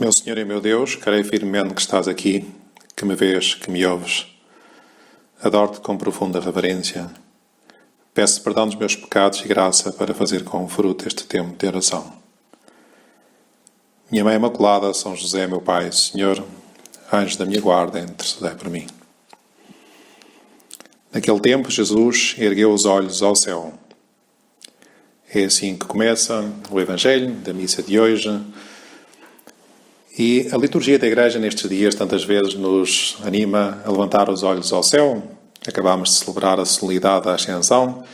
Meu Senhor e meu Deus, creio firmemente que estás aqui, que me vês, que me ouves. Adoro-te com profunda reverência. Peço perdão dos meus pecados e graça para fazer com fruto este tempo de oração. Minha Mãe Imaculada, São José, meu Pai, Senhor, anjo da minha guarda, intercedei por mim. Naquele tempo, Jesus ergueu os olhos ao céu. É assim que começa o Evangelho da missa de hoje. E a liturgia da Igreja nestes dias tantas vezes nos anima a levantar os olhos ao céu. Acabámos de celebrar a solenidade da Ascensão,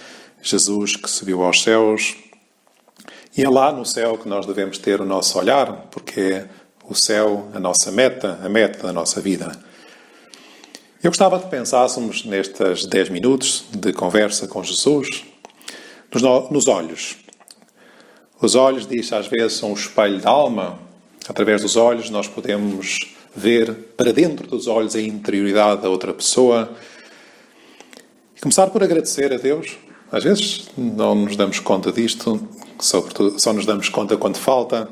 Jesus que subiu aos céus. E é lá no céu que nós devemos ter o nosso olhar, porque é o céu a nossa meta, a meta da nossa vida. Eu gostava que pensássemos nestes 10 minutos de conversa com Jesus, nos olhos. Os olhos, diz às vezes, são o espelho da alma. Através dos olhos nós podemos ver para dentro dos olhos a interioridade da outra pessoa. E começar por agradecer a Deus. Às vezes não nos damos conta disto, sobretudo só nos damos conta quando falta.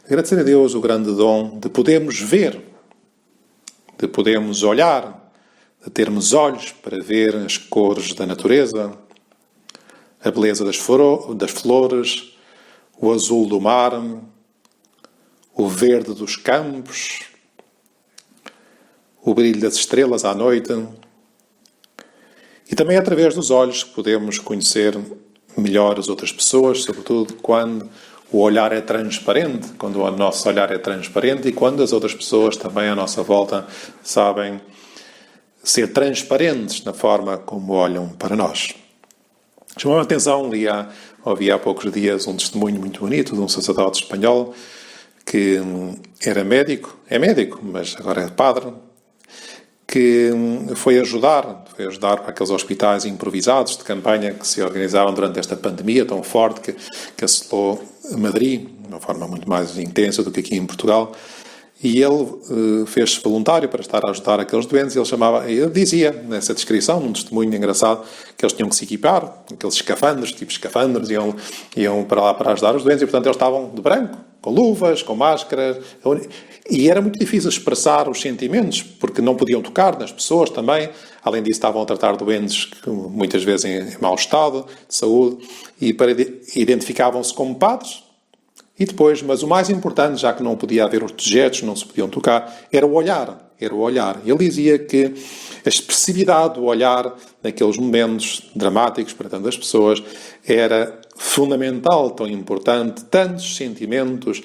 Agradecer a Deus o grande dom de podermos ver, de podermos olhar, de termos olhos para ver as cores da natureza, a beleza das flores, o azul do mar, o verde dos campos, o brilho das estrelas à noite. E também através dos olhos podemos conhecer melhor as outras pessoas, sobretudo quando o olhar é transparente, quando o nosso olhar é transparente e quando as outras pessoas também à nossa volta sabem ser transparentes na forma como olham para nós. Chamou a atenção, ouvi há poucos dias um testemunho muito bonito de um sacerdote espanhol que era médico, mas agora é padre, que foi ajudar para aqueles hospitais improvisados de campanha que se organizaram durante esta pandemia tão forte que assolou Madrid, de uma forma muito mais intensa do que aqui em Portugal. E ele fez-se voluntário para estar a ajudar aqueles doentes. Ele dizia, nessa descrição, num testemunho engraçado, que eles tinham que se equipar, aqueles escafandros, iam para lá para ajudar os doentes, e portanto eles estavam de branco, com luvas, com máscaras, e era muito difícil expressar os sentimentos, porque não podiam tocar nas pessoas também. Além disso, estavam a tratar doentes que muitas vezes em mau estado de saúde, e identificavam-se como padres. E depois, mas o mais importante, já que não podia haver os dejetos, não se podiam tocar, era o olhar. Ele dizia que a expressividade do olhar naqueles momentos dramáticos para tantas pessoas era fundamental, tão importante. Tantos sentimentos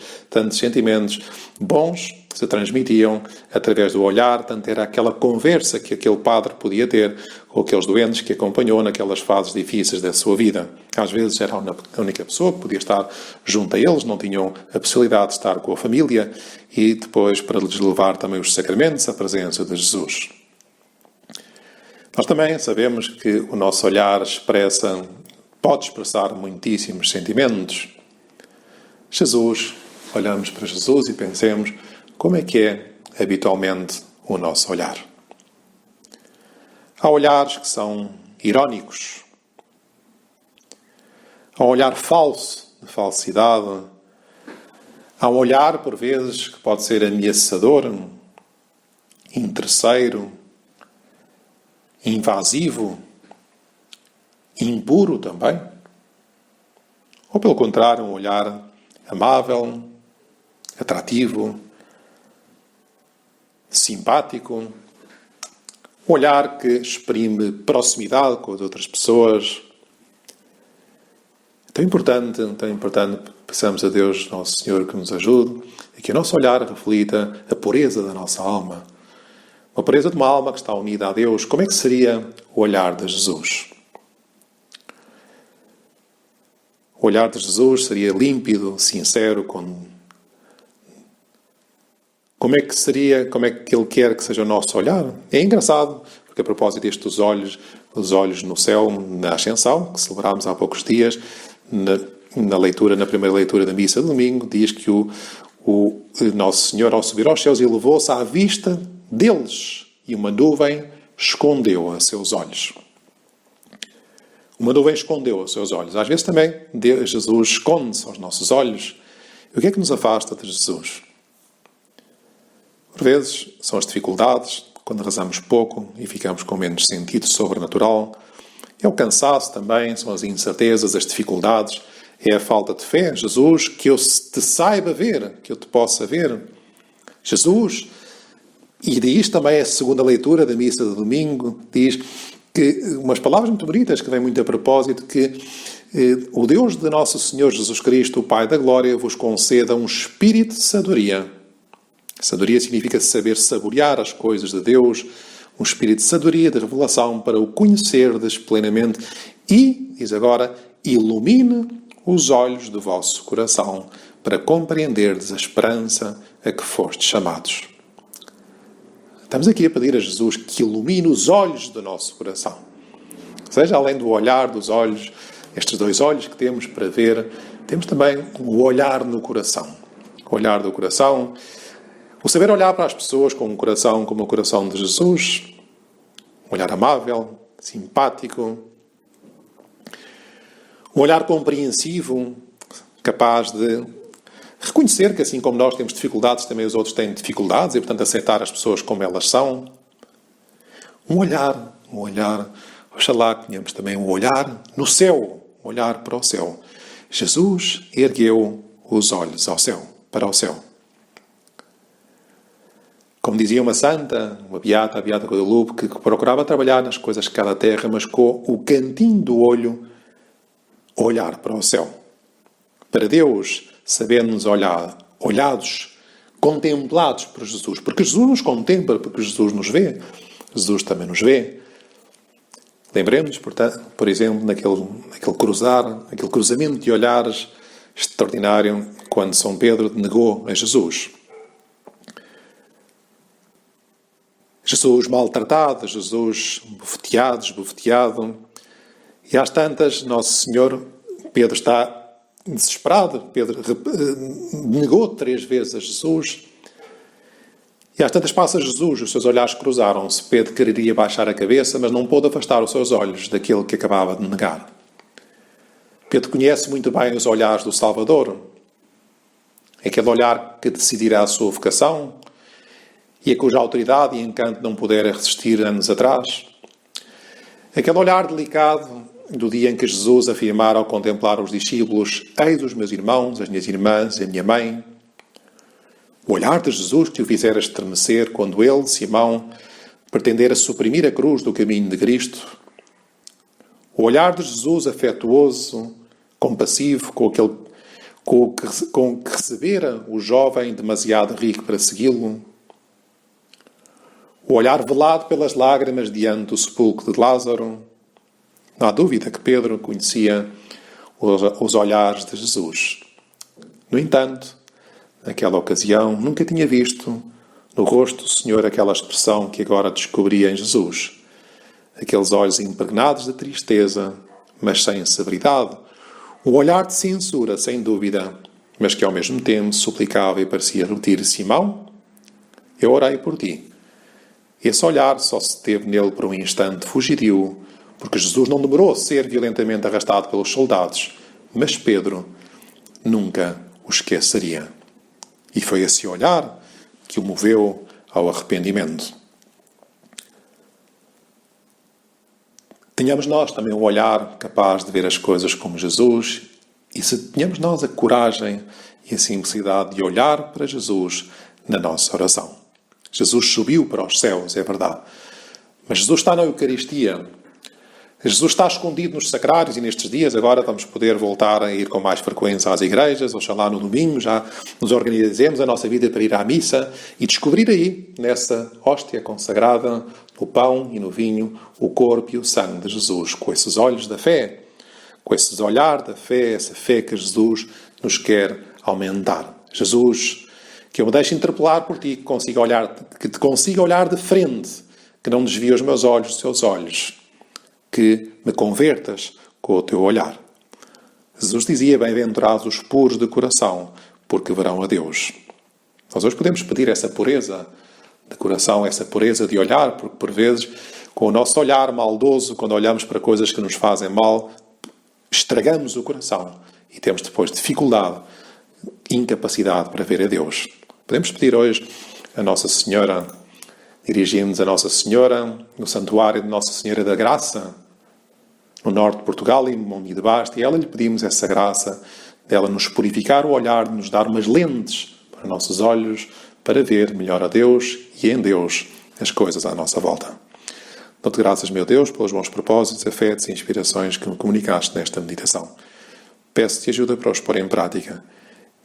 bons se transmitiam através do olhar, tanto era aquela conversa que aquele padre podia ter com aqueles doentes que acompanhou naquelas fases difíceis da sua vida. Às vezes era a única pessoa que podia estar junto a eles, não tinham a possibilidade de estar com a família e depois para lhes levar também os sacramentos, a presença de Jesus. Nós também sabemos que o nosso olhar pode expressar muitíssimos sentimentos. Olhamos para Jesus e pensemos como é que é habitualmente o nosso olhar. Há olhares que são irónicos. Há um olhar falso, de falsidade. Há um olhar, por vezes, que pode ser ameaçador, interesseiro, invasivo, impuro também. Ou, pelo contrário, um olhar amável, atrativo, simpático. Um olhar que exprime proximidade com as outras pessoas. É tão importante, peçamos a Deus, Nosso Senhor, que nos ajude, e que o nosso olhar reflita a pureza da nossa alma. Uma pureza de uma alma que está unida a Deus. Como é que seria o olhar de Jesus? O olhar de Jesus seria límpido, sincero, Como é que Ele quer que seja o nosso olhar? É engraçado, porque a propósito destes os olhos no céu, na Ascensão, que celebrámos há poucos dias, na primeira leitura da missa de domingo, diz que o Nosso Senhor, ao subir aos céus, elevou-se à vista deles e uma nuvem escondeu a seus olhos. Uma nuvem escondeu os seus olhos. Às vezes também Jesus esconde-se aos nossos olhos. E o que é que nos afasta de Jesus? Por vezes são as dificuldades, quando rezamos pouco e ficamos com menos sentido sobrenatural. É o cansaço também, são as incertezas, as dificuldades, é a falta de fé. Jesus, que eu te saiba ver, que eu te possa ver. Jesus, e diz também a segunda leitura da missa de domingo, diz que umas palavras muito bonitas que vêm muito a propósito, que o Deus de nosso Senhor Jesus Cristo, o Pai da Glória, vos conceda um espírito de sabedoria. Sabedoria significa saber saborear as coisas de Deus, um espírito de sabedoria, de revelação, para o conhecerdes plenamente e, diz agora, ilumine os olhos do vosso coração, para compreenderdes a esperança a que fostes chamados. Estamos aqui a pedir a Jesus que ilumine os olhos do nosso coração. Ou seja, além do olhar dos olhos, estes dois olhos que temos para ver, temos também o olhar no coração. O olhar do coração, o saber olhar para as pessoas com um coração como o coração de Jesus, um olhar amável, simpático, um olhar compreensivo, capaz de reconhecer que, assim como nós temos dificuldades, também os outros têm dificuldades e, portanto, aceitar as pessoas como elas são. Um olhar, oxalá que tenhamos também um olhar no céu, um olhar para o céu. Jesus ergueu os olhos ao céu, para o céu. Como dizia uma santa, a Beata Guadalupe, que procurava trabalhar nas coisas de cada terra, mas com o cantinho do olho, olhar para o céu. Para Deus, sabendo-nos olhados, contemplados por Jesus. Porque Jesus nos contempla, porque Jesus nos vê. Jesus também nos vê. Lembremos, portanto, por exemplo, naquele cruzamento de olhares extraordinário, quando São Pedro negou a Jesus. Jesus maltratado, Jesus esbofeteado. E às tantas, Nosso Senhor, Pedro está desesperado. Pedro negou 3 vezes a Jesus. E às tantas passa Jesus, os seus olhares cruzaram-se. Pedro quereria baixar a cabeça, mas não pôde afastar os seus olhos daquele que acabava de negar. Pedro conhece muito bem os olhares do Salvador. Aquele olhar que decidirá a sua vocação e a cuja autoridade e encanto não pudera resistir anos atrás. Aquele olhar delicado do dia em que Jesus afirmara ao contemplar os discípulos: eis os meus irmãos, as minhas irmãs, a minha mãe. O olhar de Jesus que o fizera estremecer quando ele, Simão, pretendera suprimir a cruz do caminho de Cristo. O olhar de Jesus afetuoso, compassivo, com que recebera o jovem demasiado rico para segui-lo. O olhar velado pelas lágrimas diante do sepulcro de Lázaro. Não há dúvida que Pedro conhecia os olhares de Jesus. No entanto, naquela ocasião, nunca tinha visto no rosto do Senhor aquela expressão que agora descobria em Jesus. Aqueles olhos impregnados de tristeza, mas sem severidade. Um olhar de censura, sem dúvida, mas que ao mesmo tempo suplicava e parecia repetir: Simão, eu orei por ti. Esse olhar só se teve nele por um instante fugidio, porque Jesus não demorou a ser violentamente arrastado pelos soldados, mas Pedro nunca o esqueceria. E foi esse olhar que o moveu ao arrependimento. Tenhamos nós também um olhar capaz de ver as coisas como Jesus, e se tenhamos nós a coragem e a simplicidade de olhar para Jesus na nossa oração. Jesus subiu para os céus, é verdade. Mas Jesus está na Eucaristia. Jesus está escondido nos sacrários e nestes dias agora vamos poder voltar a ir com mais frequência às igrejas, oxalá no domingo já nos organizemos a nossa vida para ir à missa e descobrir aí, nessa hóstia consagrada, no pão e no vinho, o corpo e o sangue de Jesus, com esses olhos da fé, com esse olhar da fé, essa fé que Jesus nos quer aumentar. Jesus, que eu me deixe interpelar por ti, que te consiga olhar de frente, que não desvie os meus olhos dos teus olhos, que me convertas com o teu olhar. Jesus dizia: bem-aventurados os puros de coração, porque verão a Deus. Nós hoje podemos pedir essa pureza de coração, essa pureza de olhar, porque por vezes, com o nosso olhar maldoso, quando olhamos para coisas que nos fazem mal, estragamos o coração e temos depois dificuldade, incapacidade para ver a Deus. Podemos pedir hoje a Nossa Senhora. Dirigimos a Nossa Senhora no santuário de Nossa Senhora da Graça, no norte de Portugal, em Mondi de Basto, e ela lhe pedimos essa graça dela nos purificar o olhar, de nos dar umas lentes para nossos olhos, para ver melhor a Deus e em Deus as coisas à nossa volta. Dou-te graças, meu Deus, pelos bons propósitos, afetos e inspirações que me comunicaste nesta meditação. Peço-te ajuda para os pôr em prática.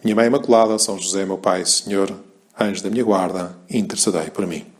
Minha Mãe Imaculada, São José, meu Pai, Senhor, anjo da minha guarda, intercedei por mim.